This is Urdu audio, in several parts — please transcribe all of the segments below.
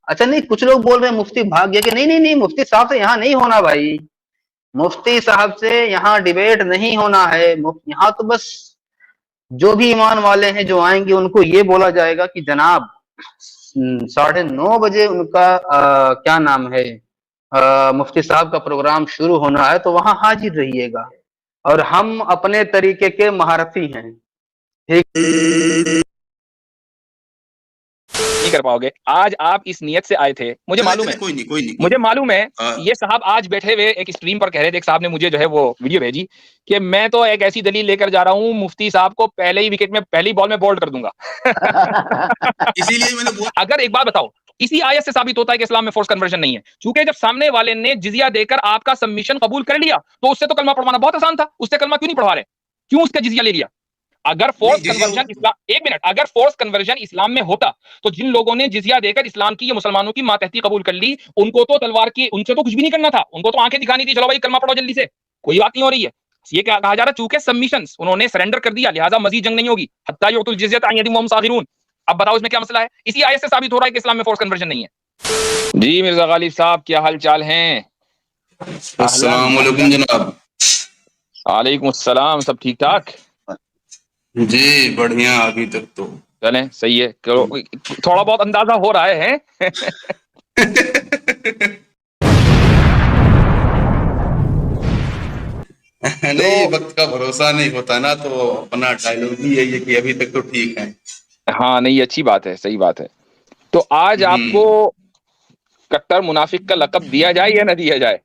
اچھا نہیں، کچھ لوگ بول رہے ہیں مفتی بھاگ گیا کہ نہیں نہیں نہیں، مفتی صاحب سے یہاں نہیں ہونا بھائی، مفتی صاحب سے یہاں ڈیبیٹ نہیں ہونا ہے، یہاں تو بس جو بھی ایمان والے ہیں جو آئیں گے ان کو یہ بولا جائے گا کہ جناب 9:30 بجے ان کا کیا نام ہے مفتی صاحب کا پروگرام شروع ہونا ہے، تو وہاں حاضر رہیے گا، اور ہم اپنے طریقے کے مہارتی ہیں، ٹھیک؟ نہیں کر پاؤ گے. آج آپ اس نیت سے آئے تھے، مجھے معلوم ہے، مجھے معلوم ہے. یہ صاحب آج بیٹھے ہوئے ایک اسٹریم پر کہہ رہے تھے، ایک صاحب نے مجھے جو ہے وہ ویڈیو بھیجی کہ میں تو ایک ایسی دلیل لے کر جا رہا ہوں مفتی صاحب کو پہلے ہی وکٹ میں پہلی بال میں بولڈ کر دوں گا. اسی لیے میں نے اگر ایک بات بتاؤ، اسی آیت سے ثابت ہوتا ہے کہ اسلام میں فورس کنورژن نہیں ہے، چونکہ جب سامنے والے نے جزیہ دے کر آپ کا سبمیشن قبول کر لیا تو اس سے تو کلمہ پڑھوانا بہت آسان تھا، اس سے کلمہ کیوں نہیں پڑھوا رہے، کیوں اس کا جزیہ لے لیا؟ اگر فورس کنورژن اسلام، ایک منٹ، اگر فورس کنورژن اسلام میں ہوتا تو جن لوگوں نے جزیہ دے کر اسلام کی یا مسلمانوں کی ماتحتی قبول کر لی، ان کو تو تلوار کی، ان سے تو کچھ بھی نہیں کرنا تھا، ان کو تو آنکھیں دکھانی تھی، چلو بھائی کلمہ پڑھو جلدی سے، کوئی بات نہیں ہو رہی ہے. یہ کیا کہا جا رہا ہے؟ چونکہ سبمیشنز انہوں نے سرنڈر کر دیا، لہذا مزید جنگ نہیں ہوگی، حتی یعطوا الجزیۃ عن ید وہم صاغرون. اب بتاؤ اس میں کیا مسئلہ ہے؟ اسی آیت سے ثابت ہو رہا ہے کہ اسلام میں فورس کنورژن نہیں ہے. جی مرزا غالب صاحب، کیا حال چال ہیں؟ السلام علیکم جناب. وعلیکم السلام، سب ٹھیک ٹھاک؟ جی بڑھیا، ابھی تک تو چلیں صحیح ہے، تھوڑا بہت اندازہ ہو رہا ہے. نہیں، وقت کا بھروسہ نہیں ہوتا نا، تو اپنا ڈائلوگ ہی ہے کہ ابھی تک تو ٹھیک ہے. ہاں نہیں، اچھی بات ہے، صحیح بات ہے. تو آج آپ کو کٹر منافق کا لقب دیا جائے یا نہ دیا جائے؟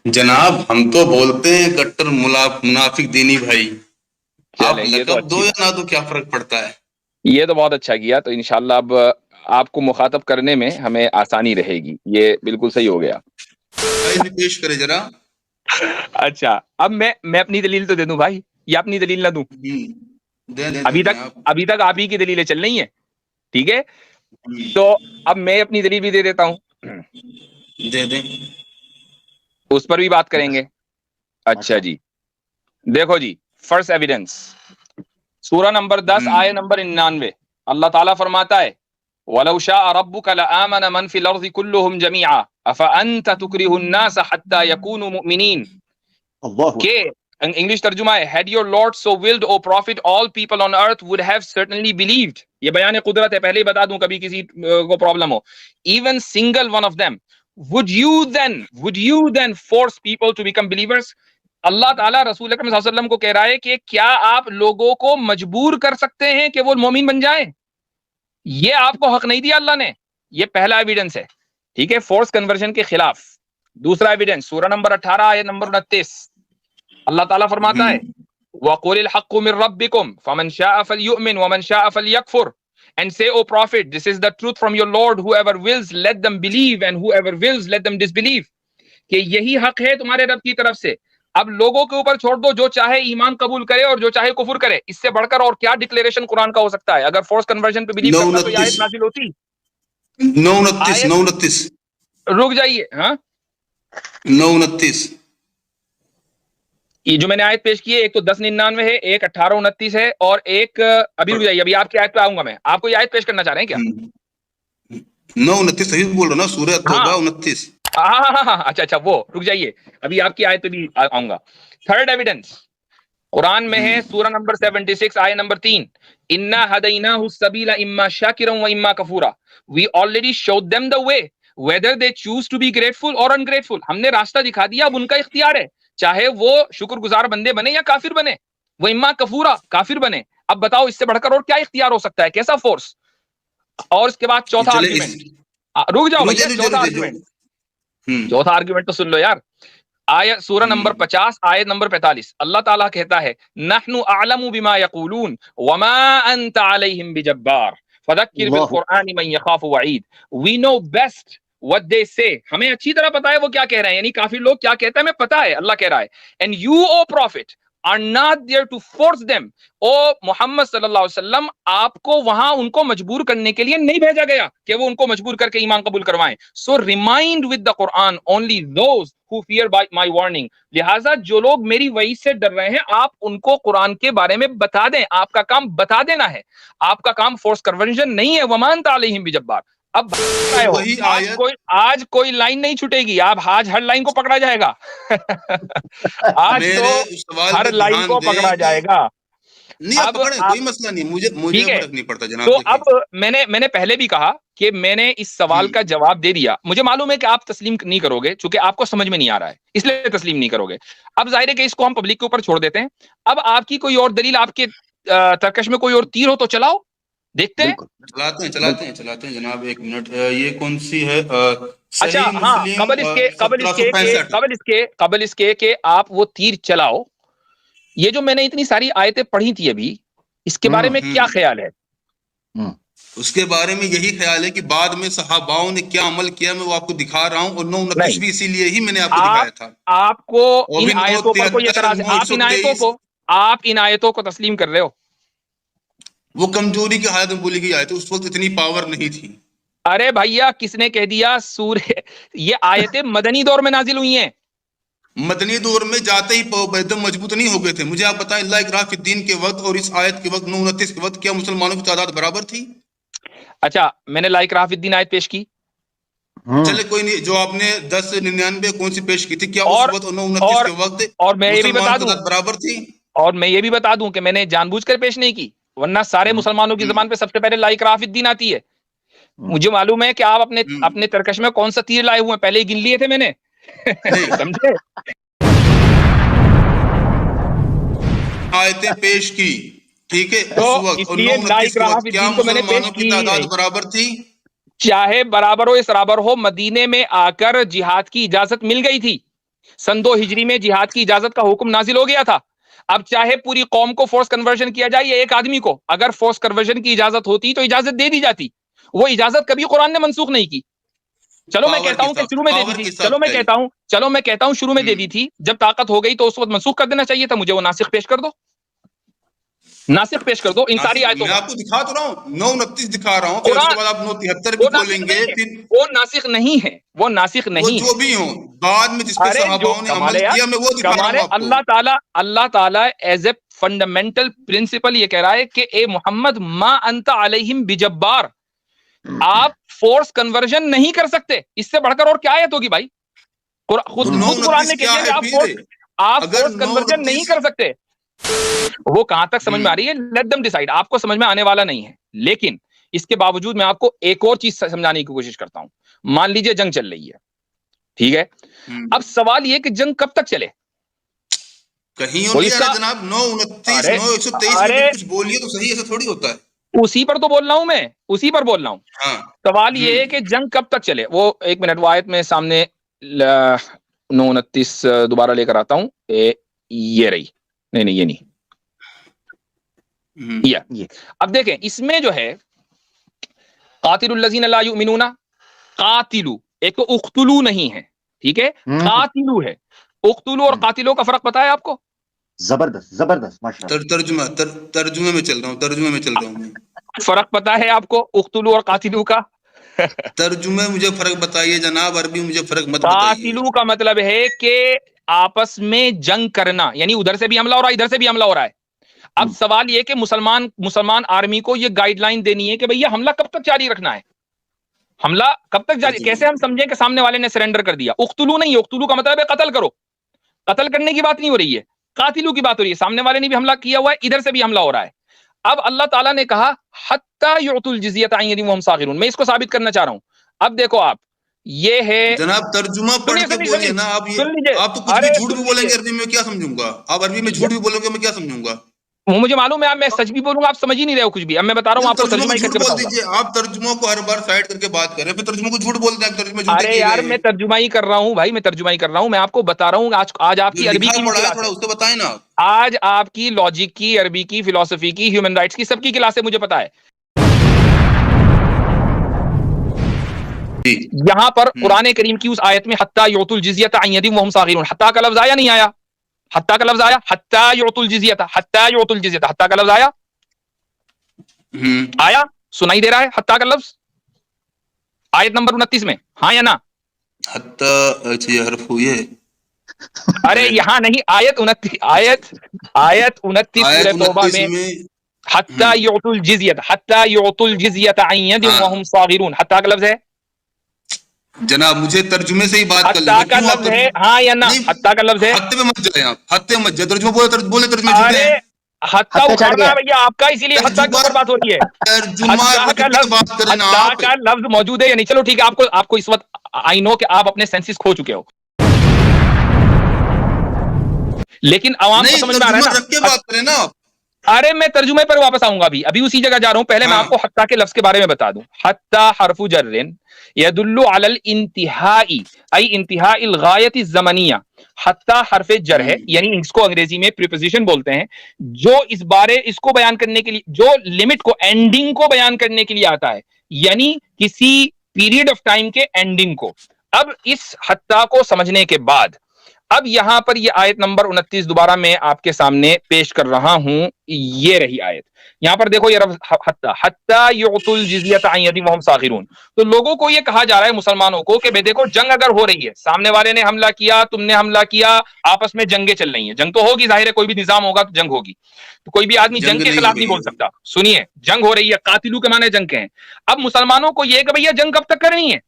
جناب ہم تو بولتے ہیں کٹر منافق دینی بھائی، آپ یہ تو لقب دو اچھی یا بات، نہ دو کیا فرق پڑتا ہے. یہ تو بہت اچھا کیا. تو انشاءاللہ اب آپ کو مخاطب کرنے میں ہمیں آسانی رہے گی، یہ بالکل صحیح ہو گیا. پیش کرے ذرا. اچھا، اب میں اپنی دلیل تو دے دوں بھائی، یا اپنی دلیل نہ دوں؟ ابھی تک آپ ہی کی دلیلیں چل رہی ہیں، ٹھیک ہے؟ تو اب میں اپنی دلیل بھی دے دیتا ہوں، دے دیں، اس پر بھی بات کریں گے. اچھا جی، دیکھو جی، فرسٹ ایویڈنس سورہ نمبر 10 آیت نمبر 99، اللہ تعالیٰ فرماتا ہے وَلَوْ شَاءَ رَبُّكَ لَآمَنَ مَنْ فِي الْأَرْضِ كُلُّهُمْ جَمِيعًا أَفَأَنْتَ تُكْرِهُ النَّاسَ حَتَّى يَكُونُوا مُؤْمِنِينَ. کہ انگلش ترجمہ ہے had your Lord so willed, O Prophet, all people on earth would have certainly believed. یہ بیان قدرت ہے، پہلے ہی بتا دوں کبھی کسی کو problem who. Even single one of them. Would you then force people to become believers? اللہ تعالیٰ رسول اکرم صلی اللہ علیہ وسلم کو کہہ رہا ہے کہ کیا آپ لوگوں کو مجبور کر سکتے ہیں کہ وہ مومن بن جائیں؟ یہ آپ کو حق نہیں دیا اللہ نے. یہ پہلا ایویڈنس ہے، ٹھیک ہے، فورس کنورژن کے خلاف. دوسرا ایویڈنس سورہ نمبر 18 آیت نمبر 29، اللہ تعالیٰ فرماتا ہے وَقُلِ الْحَقُّ مِنْ رَبِّكُمْ فَمَنْ شَاءَ فَلْيُؤْمِنْ وَمَنْ شَاءَ فَلْيَكْفُرْ. And say, O Prophet, this is the truth from your Lord. Whoever wills, let them believe, and whoever wills, let them disbelieve. کہ یہی حق ہے تمہارے رب کی طرف سے، اب لوگوں کے اوپر چھوڑ دو، جو چاہے ایمان قبول کرے اور جو چاہے کفر کرے. اس سے بڑھ کر اور کیا ڈکلیریشن قرآن کا ہو سکتا ہے؟ اگر فورس کنورژن پہ بلیو کرتا تو یہ آیت نازل ہوتی. 29 رک جائیے، ہاں 29 یہ جو میں نے آیت پیش کی ہے، ایک تو 10:99 ہے، ایک 18:29 ہے، اور ایک ابھی رک جائیے، ابھی آپ کی آیت پہ آؤں گا میں. آپ کو یہ آیت پیش کرنا چاہ رہے ہیں کیا؟ 29 صحیح بول رہا نا، سورہ توبہ 29. ہاں اچھا وہ رک جائیے، ابھی آپ کی آیت پہ بھی آؤں گا. تھرڈ ایویڈنس قرآن میں ہے، سورہ نمبر 76 آیت number 3، اِنَّا هَدَيْنَاهُ السَّبِيلَ إِمَّا شَاكِرًا وَإِمَّا كَفُورًا. We already showed them the way whether they choose to be grateful or ungrateful. ہم نے راستہ دکھا دیا، اب ان کا اختیار ہے، چاہے وہ شکر گزار بندے بنے یا کافر بنے. وَإِمَّا كَفُورًا، کافر بنے. اب بتاؤ اس سے بڑھ کر اور کیا اختیار ہو سکتا ہے؟ کیسا فورس؟ اور اس کے بعد چوتھا آرگیومنٹ، رک جاؤ بھیا، چوتھا آرگیومنٹ تو سن لو یار. آیت سورہ نمبر 50 آیت نمبر 45، اللہ تعالیٰ کہتا ہے نحن اعلم بما یقولون وما انت علیہم بجبار فذکر بالقرآن من یخاف وعید. We know best what they say. ہمیں اچھی طرح پتا ہے وہ کیا کہہ رہے ہیں، یعنی کافی لوگ کیا کہتے ہیں ہمیں پتا ہے، اللہ کہہ رہا ہے. And you, O Prophet, are not there to force them. او محمد صلی اللہ علیہ وسلم آپ کو وہاں ان کو مجبور کرنے کے لیے نہیں بھیجا گیا کہ وہ ان کو مجبور کر کے ایمان قبول کروائیں. So remind with the Quran only those who fear by my warning. لہٰذا جو لوگ میری وحی سے ڈر رہے ہیں آپ ان کو قرآن کے بارے میں بتا دیں. آپ کا کام بتا دینا ہے, آپ کا کام فورس کنورژن نہیں ہے. وَمَا أَنْتَ عَلَيْهِمْ بِجَبَّارٍ. اب آج کوئی لائن نہیں چھوٹے گی, آپ آج ہر لائن کو پکڑا جائے گا. آج تو ہر لائن کو پکڑا جائے گا. نہیں پکڑیں, کوئی مسئلہ نہیں, مجھے فرق نہیں پڑتا جناب. تو اب میں نے پہلے بھی کہا کہ میں نے اس سوال کا جواب دے دیا. مجھے معلوم ہے کہ آپ تسلیم نہیں کرو گے چونکہ آپ کو سمجھ میں نہیں آ رہا ہے, اس لیے تسلیم نہیں کرو گے. اب ظاہر ہے کہ اس کو ہم پبلک کے اوپر چھوڑ دیتے ہیں. اب آپ کی کوئی اور دلیل, آپ کے ترکش میں کوئی اور تیر ہو تو چلاؤ, دیکھتے ہیں. چلاتے ہیں جناب. ایک منٹ, یہ کون سی ہے؟ اچھا ہاں, قبل اس کے کہ آپ وہ تیر چلاؤ, یہ جو میں نے اتنی ساری آیتیں پڑھی تھی ابھی, اس کے بارے میں کیا خیال ہے؟ اس کے بارے میں یہی خیال ہے کہ بعد میں صحاباؤں نے کیا عمل کیا میں وہ آپ کو دکھا رہا ہوں, اور 9:29 بھی اسی لیے ہی میں نے آپ کو دکھایا تھا. آپ کو ان آیتوں پر کوئی اعتراض ہے؟ آپ ان آیتوں کو تسلیم کر رہے ہو؟ وہ کمزوری کی حالت میں بولی گئی آیت, اس وقت اتنی پاور نہیں تھی. ارے بھیا کس نے کہہ دیا یہ آیتیں مدنی دور میں نازل ہوئی ہیں؟ مدنی دور میں جاتے ہی ایک دم مضبوط نہیں ہو گئے تھے. مجھے آپ بتائیں, اللہ اکراہ فی الدین کے وقت اور اس آیت کے وقت 9:29 کے وقت کیا مسلمانوں کی تعداد برابر تھی؟ اچھا میں نے لا اکراہ فی الدین آیت پیش کی. چلے کوئی نہیں, جو آپ نے 10:99 کون سی پیش کی تھی, کیا اس وقت 9:29 کے وقت اور میں یہ بھی بتا دوں برابر تھی؟ اور میں یہ بھی بتا دوں کہ میں نے جان بوجھ کر پیش نہیں کی, ورنہ سارے مسلمانوں کی زبان پہ سب سے پہلے لا اکراہ فی الدین آتی ہے. مجھے معلوم ہے کہ آپ اپنے ترکش میں کون سا تیر لائے ہوئے ہیں, پہلے ہی گن لیے تھے میں نے, سمجھے؟ آیتیں پیش کی, ٹھیک ہے, تو اس وقت اس لیے لا اکراہ فی کیا الدین تو میں نے پیش مسلمانوں کی کی تعداد برابر تھی؟ چاہے برابر ہو اسرابر ہو, مدینے میں آ کر جہاد کی اجازت مل گئی تھی. سن 2 ہجری میں جہاد کی اجازت کا حکم نازل ہو گیا تھا. اب چاہے پوری قوم کو فورس کنورژن کیا جائے یا ایک آدمی کو, اگر فورس کنورژن کی اجازت ہوتی تو اجازت دے دی جاتی. وہ اجازت کبھی قرآن نے منسوخ نہیں کی. چلو میں کہتا ہوں کہ شروع میں دے دی تھی, چلو میں کہتا ہوں شروع میں دے دی تھی, جب طاقت ہو گئی تو اس وقت منسوخ کر دینا چاہیے تھا. مجھے وہ ناسخ پیش کر دو, ناسخ پیش کر دو ان ساری آیتوں میں آپ کو دکھا تو رہا ہوں, 9:29 دکھا رہا ہوں, پھر اس کے بعد آپ 9:73 بھی بولیں گے. وہ ناسخ نہیں ہے, وہ ناسخ نہیں ہے. جو بھی ہوں بعد میں جس پہ صحاباؤں نے عمل کیا میں وہ دکھا رہا ہوں آپ کو. اللہ تعالیٰ ایز اے فنڈامنٹل پرنسپل یہ کہہ رہا ہے کہ اے محمد ما انت علیہم بجبار, آپ فورس کنورژن نہیں کر سکتے. اس سے بڑھ کر اور کیا آیت ہوگی بھائی؟ خود قرآن نے کہہ دیا کہ آپ فورس کنورژن نہیں کر سکتے. وہ کہاں تک سمجھ میں آ رہی ہے, لیٹ دم ڈیسائیڈ. آپ کو سمجھ میں آنے والا نہیں ہے, لیکن اس کے باوجود میں آپ کو ایک اور چیز سمجھانے کی کوشش کرتا ہوں. مان لیجئے جنگ چل رہی ہے, ٹھیک ہے, اب سوال یہ کہ جنگ کب تک چلے؟ کہیں اور نہیں جناب, 9:29 9:123 میں کچھ بولیے تو صحیح, ایسا تھوڑی ہوتا ہے. اسی پر تو بول رہا ہوں میں, اسی پر بول رہا ہوں. سوال یہ ہے کہ جنگ کب تک چلے. وہ ایک منٹ, وہ آیت میں سامنے 9:29 دوبارہ لے کر آتا ہوں. یہ رہی, نہیں یہ نہیں, یہ اب دیکھیں اس میں جو ہے قاتل الذین لا یؤمنون, قاتلو ایک تو اقتلو نہیں ہے, ٹھیک ہے, قاتلو ہے. اقتلو اور قاتلو کا فرق پتا ہے آپ کو؟ زبردست ماشاءاللہ. ترجمے میں چل رہا ہوں میں. فرق پتا ہے آپ کو اقتلو اور قاتلو کا؟ ترجمے مجھے فرق بتائیے جناب, عربی مجھے فرق مت بتائیے. قاتلو کا مطلب ہے کہ آپس میں جنگ کرنا, یعنی ادھر سے بھی حملہ ہو رہا ہے ادھر سے بھی حملہ ہو رہا ہے. اب سوال یہ کہ مسلمان آرمی کو یہ گائیڈ لائن دینی ہے کہ بھئی حملہ کب تک جاری رکھنا ہے, حملہ کب تک جاری, کیسے ہم سمجھیں کہ سامنے والے نے سرنڈر کر دیا. اقتلو نہیں, اقتلو کا مطلب ہے قتل کرو. قتل کرنے کی بات نہیں ہو رہی ہے, قاتلو کی بات ہو رہی ہے. سامنے والے نے بھی حملہ کیا ہوا ہے, ادھر سے بھی حملہ ہو رہا ہے. اب اللہ تعالیٰ نے کہا حتی یعطوا الجزیۃ عن ید وہم صاغرون. میں اس کو ثابت کرنا چاہ رہا ہوں. اب دیکھو آپ, یہ ہے جناب ترجمہ پڑھ کے بولیے نا آپ. آپ تو کچھ بھی جھوٹ بھی بولیں گے عربی میں, کیا سمجھوں گا؟ آپ عربی میں جھوٹ بھی بولو گے میں کیا سمجھوں گا؟ مجھے معلوم ہے, اب میں سچ بھی بولوں گا آپ سمجھ ہی نہیں رہے ہو کچھ بھی. اب میں بتا رہا ہوں آپ کو, ترجمہ ہی کر کے بتاؤں گا. آپ ترجموں کو ہر بار سائڈ کر کے بات کر رہے ہیں, پھر ترجمہ کو جھوٹ بولتے ہیں, ترجمہ جھوٹے ارے یار میں ترجمہ ہی کر رہا ہوں بھائی, میں ترجمہ ہی کر رہا ہوں. میں آپ کو بتا رہا ہوں آج آپ کی عربی کی تھوڑا اس کو بتائیں نا. آج آپ کی لاجک کی, عربی کی, فلسفی کی, ہیومن رائٹس کی, سب کی کلاس ہے, مجھے پتا ہے. یہاں پر قرآن کریم کی اس آیت میں حتی یعطوا الجزیۃ عن ید وہم صاغرون, حتی کا لفظ آیا نہیں آیا؟ حتی کا لفظ آیا, حتی یعطوا الجزیۃ, حتی یعطوا الجزیۃ, حتی کا لفظ آیا, آیا سنائی دے رہا ہے حتی کا لفظ آیت نمبر 29 میں, ہاں یا نا؟ حتی, اچھا یہ حرف ہوئی ہے, ارے یہاں نہیں, آیت 29 سورہ توبہ میں حتی یعطوا الجزیۃ, حتی یعطوا الجزیۃ عن ید وهم صاغرون, حتی کا لفظ ہے, جناب مجھے ترجمے سے ہی بات کر لیں. حتی کا لفظ ہے, ہاں یا نا؟ حتی کا لفظ ہے, حتی پہ مت جائیں آپ, حتی مت جائیں, ترجمہ بولے ترجمے جھوٹے ارے ہیں. حتی اکھاڑنا ہے بھیا آپ کا, اسی لیے حتی کے اوپر بات ہو رہی ہے. ترجمہ حتی کا کی لفظ, بات کریں نا حتی آپ. کا لفظ موجود ہے یا نہیں؟ چلو ٹھیک ہے, آپ کو اس وقت آئی نو کہ آپ اپنے سینسز کھو چکے ہو, لیکن عوام کو نہیں سمجھ میں آ رہا ترجمہ ہے رکھ کے نا. بات کریں نا آپ. ارے میں ترجمے پر واپس آؤں گا, ابھی اسی جگہ جا رہا ہوں. پہلے میں آپ کو حتی کے لفظ کے بارے میں بتا دوں. حتی حرف جر يدل على الانتہاء ای انتہاء الغایت الزمنیہ. حتی حرف جر ہے, یعنی اس کو انگریزی میں پریپوزیشن بولتے ہیں, جو اس کو بیان کرنے کے لیے, جو لمٹ کو, اینڈنگ کو بیان کرنے کے لیے آتا ہے, یعنی کسی پیریڈ آف ٹائم کے اینڈنگ کو. اب اس حتی کو سمجھنے کے بعد اب یہاں پر یہ آیت نمبر 29 دوبارہ میں آپ کے سامنے پیش کر رہا ہوں. یہ رہی آیت, یہاں پر دیکھو, یہ حتی یعطوا الجزیۃ عن ید وهم صاغرون. تو لوگوں کو یہ کہا جا رہا ہے, مسلمانوں کو, کہ بھئی دیکھو جنگ اگر ہو رہی ہے, سامنے والے نے حملہ کیا, تم نے حملہ کیا, آپس میں جنگیں چل رہی ہیں, جنگ تو ہوگی, ظاہر ہے کوئی بھی نظام ہوگا تو جنگ ہوگی, تو کوئی بھی آدمی جنگ کے خلاف نہیں بول سکتا. سنیے, جنگ ہو رہی ہے, قاتلو کے معنی جنگ کے ہیں. اب مسلمانوں کو یہ کہ بھئی یہ جنگ کب تک کرنی ہے,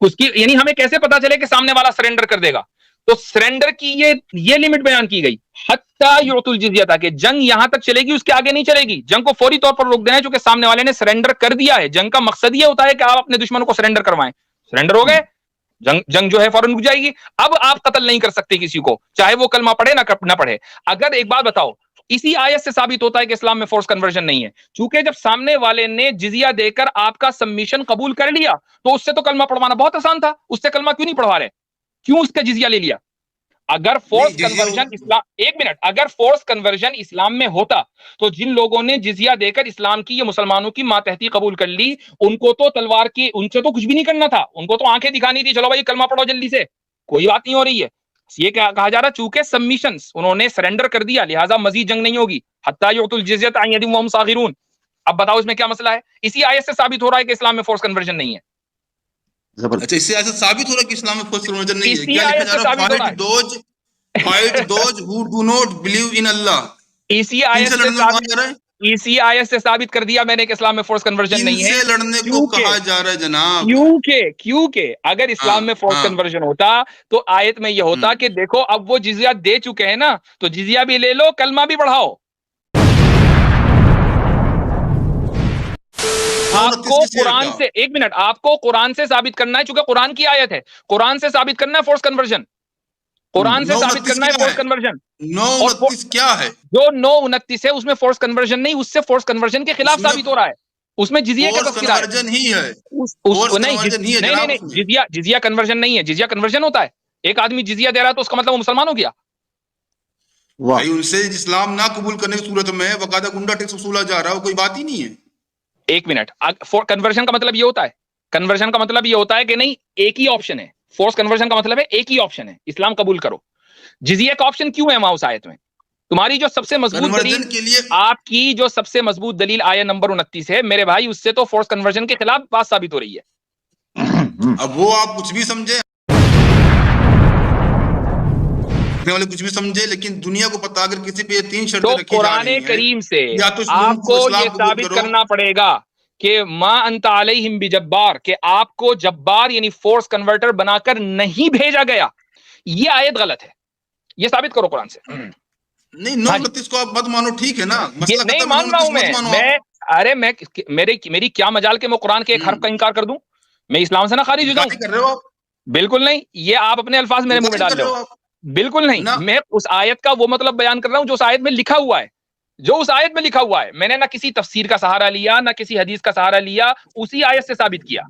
اس کی یعنی ہمیں کیسے پتا چلے کہ سامنے والا سرنڈر کر دے گا؟ تو سرنڈر کی یہ لمٹ بیان کی گئی, حتی یعطوا الجزیۃ, کہ جنگ یہاں تک چلے گی, اس کے آگے نہیں چلے گی. جنگ کو فوری طور پر روک دینا ہے, چونکہ سامنے والے نے سرنڈر کر دیا ہے. جنگ کا مقصد یہ ہوتا ہے کہ آپ اپنے دشمنوں کو سرنڈر کروائیں. سرنڈر ہو گئے, جنگ جو ہے فوراً رک جائے گی. اب آپ قتل نہیں کر سکتے کسی کو, چاہے وہ کلمہ پڑھے نہ پڑھے. اگر ایک بات بتاؤ, اسی آیت سے ثابت ہوتا ہے کہ اسلام میں فورس کنورژن نہیں ہے, چونکہ جب سامنے والے نے جزیہ دے کر آپ کا سبمیشن قبول کر لیا, تو اس سے تو کلمہ پڑھوانا بہت آسان تھا. اس سے کلمہ کیوں نہیں پڑھوا رہے, کیوں اس کا جزیہ لے لیا؟ اگر فورس کنورژن اسلام, ایک منٹ, اگر فورس کنورژن اسلام میں ہوتا تو جن لوگوں نے جزیہ دے کر اسلام کی, یہ مسلمانوں کی ماتحتی قبول کر لی, ان کو تو تلوار کی, ان سے تو کچھ بھی نہیں کرنا تھا, ان کو تو آنکھیں دکھانی تھی, چلو بھائی کلمہ پڑھو جلدی سے, کوئی بات نہیں ہو رہی ہے. یہ کہا جا رہا, چونکہ سبمیشنز, انہوں نے سرنڈر کر دیا, لہٰذا مزید جنگ نہیں ہوگی. حتی یعطوا الجزیۃ عن ید وهم صاغرون. اب بتاؤ اس میں کیا مسئلہ ہے؟ اسی آیت سے ثابت ہو رہا ہے کہ اسلام میں فورس کنورژن نہیں ہے. اچھا, اس سے ایسا ثابت ہو رہا ہے کہ اسلام میں فورس کنورژن نہیں ہے. اسی کیا لکھا آیت جا سے رہا ہے؟ ثابت ہو رہا ہے. Fight those who do not believe in Allah. اسی آیت سے ثابت کر دیا میں نے کہ اسلام میں فورس کنورژن نہیں ہے. ان سے لڑنے کو کہا جا رہا ہے جناب. کیونکہ اگر اسلام میں فورس کنورژن ہوتا تو آیت میں یہ ہوتا کہ دیکھو اب وہ جزیہ دے چکے ہیں نا, تو جزیہ بھی لے لو, کلمہ بھی پڑھاؤ. آپ کو قرآن سے, ایک منٹ, آپ کو قرآن سے ثابت کرنا ہے, چونکہ قرآن کی آیت ہے, قرآن سے ثابت کرنا ہے فورس کنورژن, قرآن سے ثابت کرنا ہے فورس کنورژن. 9:29 کیا ہے؟ جو 9:29 ہے اس میں فورس کنورژن نہیں, اس سے فورس کنورژن کے خلاف ثابت ہو رہا ہے. اس میں جزیہ کا تذکرہ ہے. ہی ہے. نہیں, جزیہ کنورژن نہیں ہے. جزیہ کنورژن ہوتا ہے, ایک آدمی جزیہ دے رہا ہے تو اس کا مطلب وہ مسلمان ہو گیا. بھائی ان سے اسلام نہ قبول کرنے کی صورت میں باقاعدہ گنڈا ٹیکس وصولا جا رہا ہے, وہ کوئی بات ہی نہیں ہے. ایک منٹ, کنورژن کا مطلب یہ ہوتا ہے, کنورژن کا مطلب یہ ہوتا ہے کہ نہیں ایک ہی آپشن ہے. فورس کنورژن کا مطلب ہے ایک ہی آپشن ہے, اسلام قبول کرو. جزیہ کا آپشن کیوں ہے وہاں اس آیت میں؟ تمہاری جو سب سے مضبوط دلیل, آپ کی جو سب سے مضبوط دلیل آیت نمبر 29 ہے میرے بھائی, اس سے تو فورس کنورژن کے خلاف بات ثابت ہو رہی ہے. اب وہ آپ کچھ بھی سمجھے, والے کچھ بھی سمجھے, لیکن دنیا کو پتا اگر کسی پہ یہ 3 شرطیں رکھی جا رہی ہیں, قرآن کریم سے یا تو آپ کو یہ ثابت کرنا پڑے گا کہ ما انت علیہم بجبار, کہ آپ کو جبار یعنی فورس کنورٹر بنا کر نہیں بھیجا گیا. یہ آیت غلط ہے, یہ ثابت کرو قرآن سے. نہیں 9:29 کو آپ مت مانو, ٹھیک ہے نا, مسئلہ نہیں مان رہا ہوں میں. ارے میری کیا مجال کہ میں قرآن کے ایک حرف کا انکار کر دوں, میں اسلام سے نہ خارج ہو جاؤں. کر رہے ہو آپ, بالکل نہیں, یہ آپ اپنے الفاظ میرے منہ میں ڈال رہے ہو. بالکل نہیں, میں اس آیت کا وہ مطلب بیان کر رہا ہوں جو اس آیت میں لکھا ہوا ہے, جو اس آیت میں لکھا ہوا ہے. میں نے نہ کسی تفسیر کا سہارا لیا, نہ کسی حدیث کا سہارا لیا, اسی آیت سے ثابت کیا.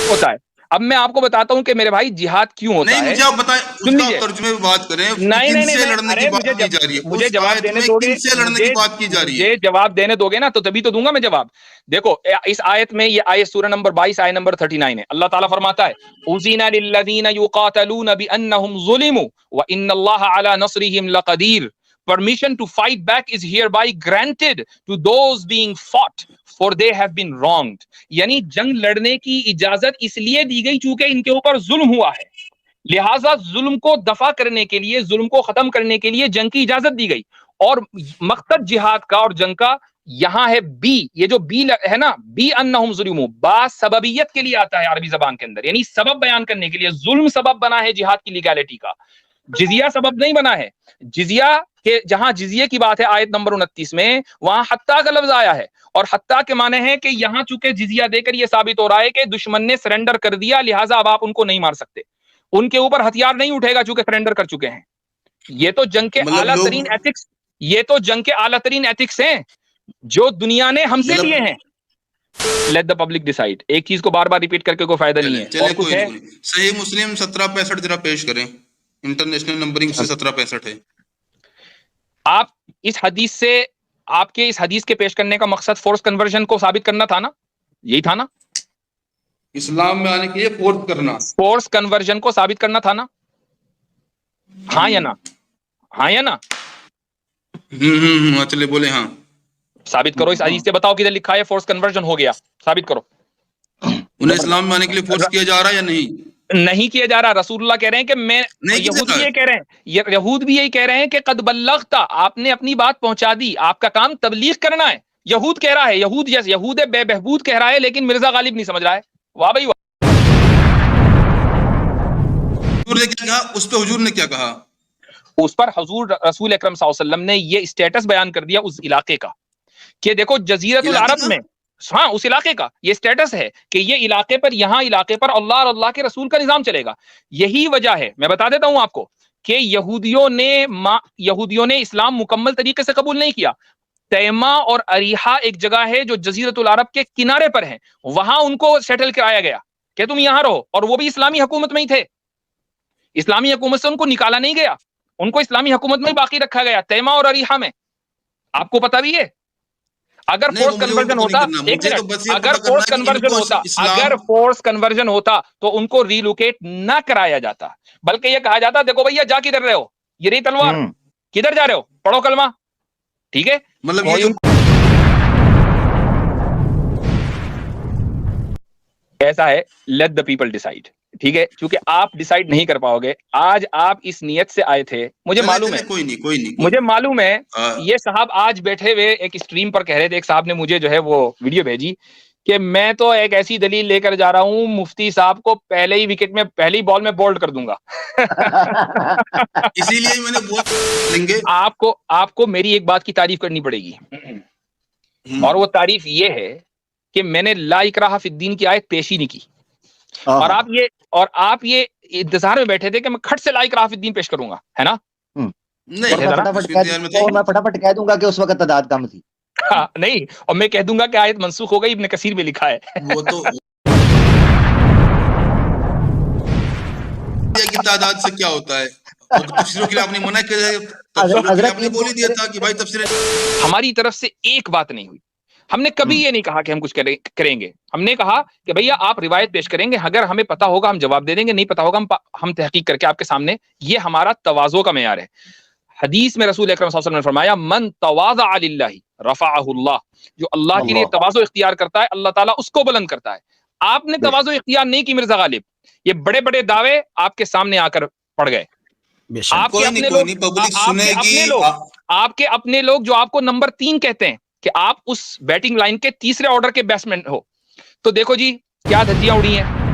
ہوتا ہے اب میں آپ کو بتاتا ہوں کہ میرے بھائی جہاد کیوں ہوتا نہیں ہے. مجھے آپ بتائیں سن اس کا لیجیے. ترجمے میں بات کریں نہیں کن نہیں سے نہیں لڑنے کی بات کی جا رہی ہے مجھے اس جواب آیت دینے میں دو گے, کن سے لڑنے کی بات کی جا رہی ہے مجھے جواب دینے دو گے نا, تو تبھی تو دوں گا میں جواب. دیکھو اس آیت میں, یہ آیت سورہ نمبر 22 آیت نمبر 39 ہے. اللہ تعالیٰ فرماتا ہے اذن للذین یقاتلون بانہم ظلموا وان اللہ علی نصرہم لقدیر. Permission to fight back is hereby granted to those being fought for they have been wronged. یعنی جنگ لڑنے کی اجازت اس لیے دی گئی چونکہ ان کے اوپر ظلم ہوا ہے, لہٰذا ظلم کو دفع کرنے کے لیے, ظلم کو ختم کرنے کے لیے جنگ کی اجازت دی گئی. اور مقصد جہاد کا اور جنگ کا یہاں ہے بی, یہ جو بی ہے نا, بی انہم ظلموا, با سببیت کے لیے آتا ہے عربی زبان کے اندر, یعنی سبب بیان کرنے کے لیے. ظلم سبب بنا ہے جہاد کی لیگالٹی کا, جزیہ سبب نہیں بنا ہے. جزیہ کہ جہاں جزیے کی بات ہے آیت نمبر 29 میں, وہاں حتیٰ کا لفظ آیا ہے, اور حتیٰ کے معنی ہے کہ یہاں چونکہ جزیہ دے کر یہ ثابت ہو رہا ہے کہ دشمن نے سرنڈر کر دیا, لہٰذا اب آپ ان کو نہیں مار سکتے, ان کے اوپر ہتھیار نہیں اٹھے گا چونکہ سرنڈر کر چکے ہیں. یہ تو جنگ کے مطلب اعلیٰ لوگ ترین ایتھکس, یہ تو جنگ کے اعلیٰ ترین ایتھکس ہیں جو دنیا نے ہم سے لیے ہیں. Let the public decide. ایک چیز کو بار بار ریپیٹ کر کے کوئی فائدہ نہیں ہے. چلے اور کچھ ہے کوئی نہیں. صحیح مسلم 1765 ذرا پیش کریں, انٹرنیشنل نمبرنگ سے 1765 ہے. آپ اس حدیث سے, آپ کے اس حدیث کے پیش کرنے کا مقصد فورس کنورژن کو ثابت کرنا تھا نا, یہی تھا نا, اسلام میں آنے کے لیے فورس کرنا, فورس کنورژن کو ثابت کرنا تھا نا, ہاں یا نا, ہاں یا نا, چلے بولے ہاں. ثابت کرو اس حدیث سے, بتاؤ کدھر لکھا ہے فورس کنورژن ہو گیا, ثابت کرو. انہیں اسلام میں آنے کے لیے فورس کیا جا رہا ہے یا نہیں؟ نہیں کیا جا رہا. رسول اللہ کہہ رہے ہیں کہ میں, یہود بھی یہ کہہ رہے ہیں, یہود بھی یہی کہہ رہے ہیں کہ قد بلغتا, آپ نے اپنی بات پہنچا دی, آپ کا کام تبلیغ کرنا ہے. یہود کہہ رہا ہے, یہود جیسے یہود بے بہبود کہہ رہا ہے, لیکن مرزا غالب نہیں سمجھ رہا ہے. واہ بھائی واہ. حضور نے کیا کہا اس پہ, حضور نے کیا کہا اس پر؟ حضور رسول اکرم صلی اللہ علیہ وسلم نے یہ اسٹیٹس بیان کر دیا اس علاقے کا کہ دیکھو جزیرت العرب میں, ہاں اس علاقے کا یہ اسٹیٹس ہے کہ یہ علاقے پر, یہاں علاقے پر اللہ اور اللہ کے رسول کا نظام چلے گا. یہی وجہ ہے, میں بتا دیتا ہوں آپ کو, کہ یہودیوں نے اسلام مکمل طریقے سے قبول نہیں کیا. تیما اور اریحا ایک جگہ ہے جو جزیرت العرب کے کنارے پر ہے, وہاں ان کو سیٹل کرایا گیا کہ تم یہاں رہو, اور وہ بھی اسلامی حکومت میں ہی تھے. اسلامی حکومت سے ان کو نکالا نہیں گیا, ان کو اسلامی حکومت میں باقی رکھا گیا, تیما اور اریحا میں. آپ کو پتا بھی ہے اگر فورس کنورژن ہوتا, ایک منٹ, اگر فورس کنورژن ہوتا, اگر فورس کنورژن ہوتا تو ان کو ریلوکیٹ نہ کرایا جاتا, بلکہ یہ کہا جاتا دیکھو بھیا جا کدھر رہے ہو, یہ رہی تلوار, کدھر جا رہے ہو, پڑھو کلمہ, ٹھیک ہے. مطلب یہ ایسا ہے, لیٹ دا پیپل ڈیسائیڈ, ٹھیک ہے, کیونکہ آپ ڈیسائیڈ نہیں کر پاؤ گے. آج آپ اس نیت سے آئے تھے, مجھے معلوم ہے, کوئی نہیں, مجھے معلوم ہے. یہ صاحب آج بیٹھے ہوئے ایک اسٹریم پر کہہ رہے تھے, ایک صاحب نے مجھے جو ہے وہ ویڈیو بھیجی کہ میں تو ایک ایسی دلیل لے کر جا رہا ہوں, مفتی صاحب کو پہلے ہی وکٹ میں, پہلی بال میں بولڈ کر دوں گا. اسی لیے میں نے بول گے آپ کو میری ایک بات کی تعریف کرنی پڑے گی, اور وہ تعریف یہ ہے کہ میں نے لا اکراہ فی الدین کی آیت پیش ہی نہیں کی, اور آپ یہ انتظار میں بیٹھے تھے کہ میں کھٹ سے لا اکراہ فی الدین پیش کروں گا, ہے نا؟ میں فٹافٹ کہہ دوں گا کہ اس وقت تعداد کم تھی. نہیں, اور میں کہہ دوں گا کہ آیت منسوخ ہو گئی, ابن کثیر میں لکھا ہے. وہ تو کی تعداد سے کیا ہوتا ہے, تفسیروں کے لیے آپ نے منع کیا ہے, تفسیروں کے لیے آپ نے بول ہی دیا تھا کہ بھائی تفسیر. ہماری طرف سے ایک بات نہیں ہوئی, ہم نے کبھی یہ نہیں کہا کہ ہم کچھ کریں گے. ہم نے کہا کہ بھیا آپ روایت پیش کریں گے, اگر ہمیں پتا ہوگا ہم جواب دے دیں گے, نہیں پتا ہوگا ہم تحقیق کر کے آپ کے سامنے, یہ ہمارا تواضع کا معیار ہے. حدیث میں رسول اکرم صلی اللہ علیہ وسلم نے فرمایا من تواضع للہ رفعہ اللہ, جو اللہ کے لیے تواضع اختیار کرتا ہے اللہ تعالیٰ اس کو بلند کرتا ہے. آپ نے تواضع اختیار نہیں کی مرزا غالب, یہ بڑے بڑے دعوے آپ کے سامنے آ کر پڑ گئے. آپ کے اپنے لوگ جو آپ کو نمبر 3 کہتے ہیں کہ آپ اس بیٹنگ لائن کے تیسرے آرڈر کے بیٹسمین ہو, تو دیکھو جی کیا دھجیاں اڑی ہیں.